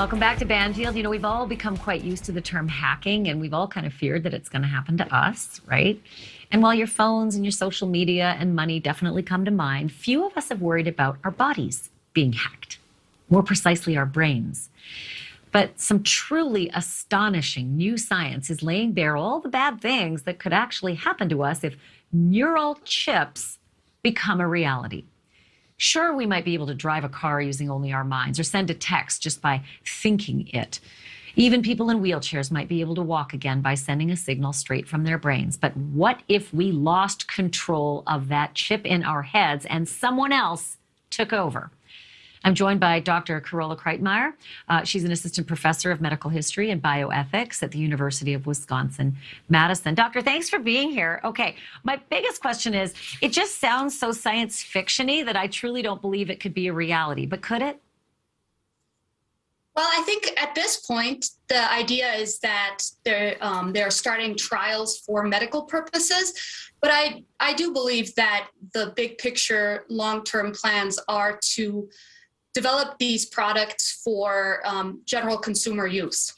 Welcome back to Banfield. You know, we've all become quite used to the term hacking, and we've all kind of feared that it's going to happen to us, right? And while your phones and your social media and money definitely come to mind, few of us have worried about our bodies being hacked, more precisely our brains. But some truly astonishing new science is laying bare all the bad things that could actually happen to us if neural chips become a reality. Sure, we might be able to drive a car using only our minds or send a text just by thinking it. Even people in wheelchairs might be able to walk again by sending a signal straight from their brains. But what if we lost control of that chip in our heads and someone else took over? I'm joined by Dr. Carola Kreitmeier. She's an assistant professor of medical history and bioethics at the University of Wisconsin-Madison. Doctor, thanks for being here. Okay, my biggest question is, it just sounds so science fiction-y that I truly don't believe it could be a reality, but could it? Well, I think at this point, the idea is that they're starting trials for medical purposes. But I do believe that the big picture long-term plans are to develop these products for general consumer use.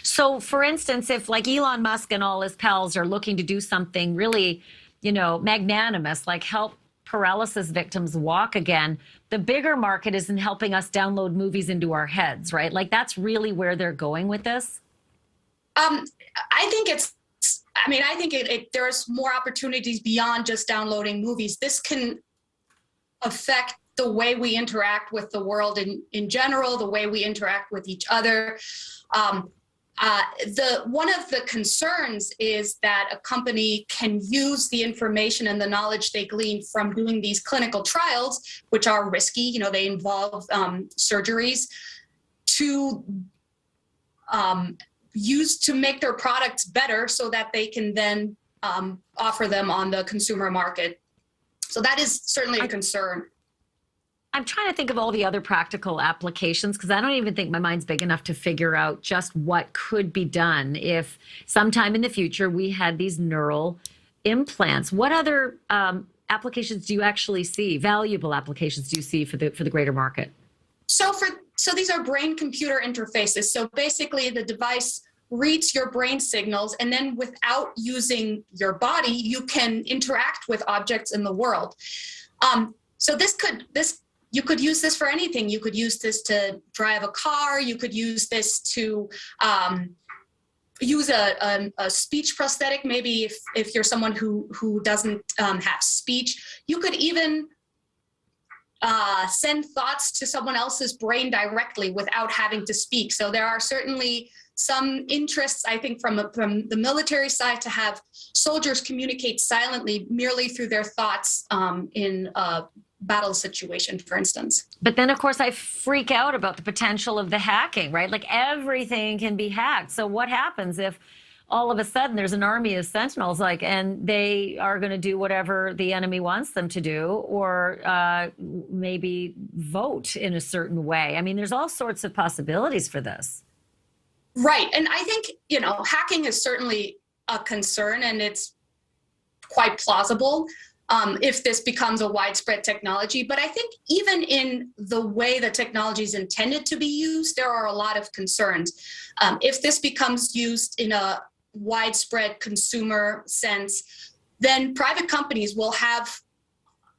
So, for instance, if like Elon Musk and all his pals are looking to do something really, magnanimous, like help paralysis victims walk again, the bigger market is in helping us download movies into our heads, right? Like that's really where they're going with this? I think there's more opportunities beyond just downloading movies. This can affect the way we interact with the world in general, the way we interact with each other. One of the concerns is that a company can use the information and the knowledge they glean from doing these clinical trials, which are risky, they involve surgeries, to use to make their products better so that they can then offer them on the consumer market. So that is certainly a concern. I'm trying to think of all the other practical applications because I don't even think my mind's big enough to figure out just what could be done if sometime in the future we had these neural implants. What other applications do you actually see, valuable applications do you see for the greater market? So these are brain-computer interfaces. So basically the device reads your brain signals, and then without using your body, you can interact with objects in the world. You could use this for anything. You could use this to drive a car. You could use this to use a speech prosthetic. Maybe if you're someone who doesn't have speech, you could even send thoughts to someone else's brain directly without having to speak. So there are certainly some interests, I think, from the military side to have soldiers communicate silently merely through their thoughts in a battle situation, for instance. But then, of course, I freak out about the potential of the hacking, right? Like everything can be hacked. So what happens if all of a sudden there's an army of sentinels, and they are going to do whatever the enemy wants them to do, or maybe vote in a certain way? I mean, there's all sorts of possibilities for this. Right. And I think, hacking is certainly a concern, and it's quite plausible if this becomes a widespread technology. But I think even in the way the technology is intended to be used, there are a lot of concerns. If this becomes used in a widespread consumer sense, then private companies will have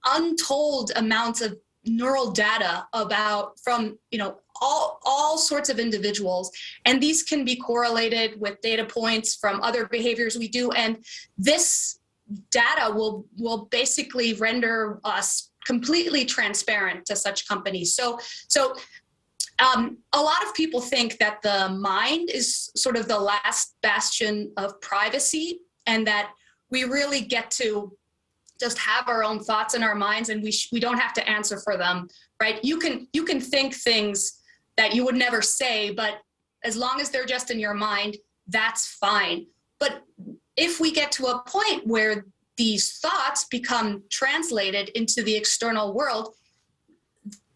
untold amounts of neural data from all sorts of individuals, and these can be correlated with data points from other behaviors we do, and this data will basically render us completely transparent to such companies. So a lot of people think that the mind is sort of the last bastion of privacy, and that we really get to just have our own thoughts in our minds, and we don't have to answer for them, right? You can think things that you would never say, but as long as they're just in your mind, that's fine. But if we get to a point where these thoughts become translated into the external world,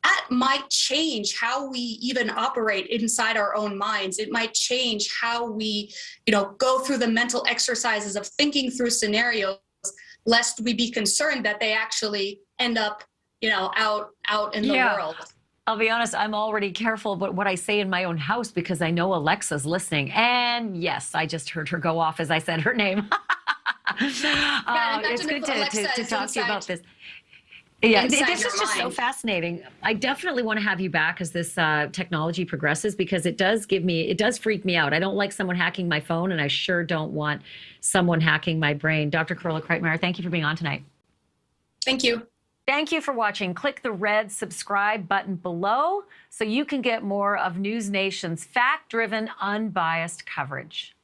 that might change how we even operate inside our own minds. It might change how we, go through the mental exercises of thinking through scenarios, lest we be concerned that they actually end up, out in the world. I'll be honest, I'm already careful about what I say in my own house because I know Alexa's listening. And yes, I just heard her go off as I said her name. It's good to talk to you about this. Yeah, this is just so fascinating. I definitely want to have you back as this technology progresses, because it does freak me out. I don't like someone hacking my phone, and I sure don't want someone hacking my brain. Dr. Carola Kreitmeier, thank you for being on tonight. Thank you. Thank you for watching. Click the red subscribe button below so you can get more of NewsNation's fact-driven, unbiased coverage.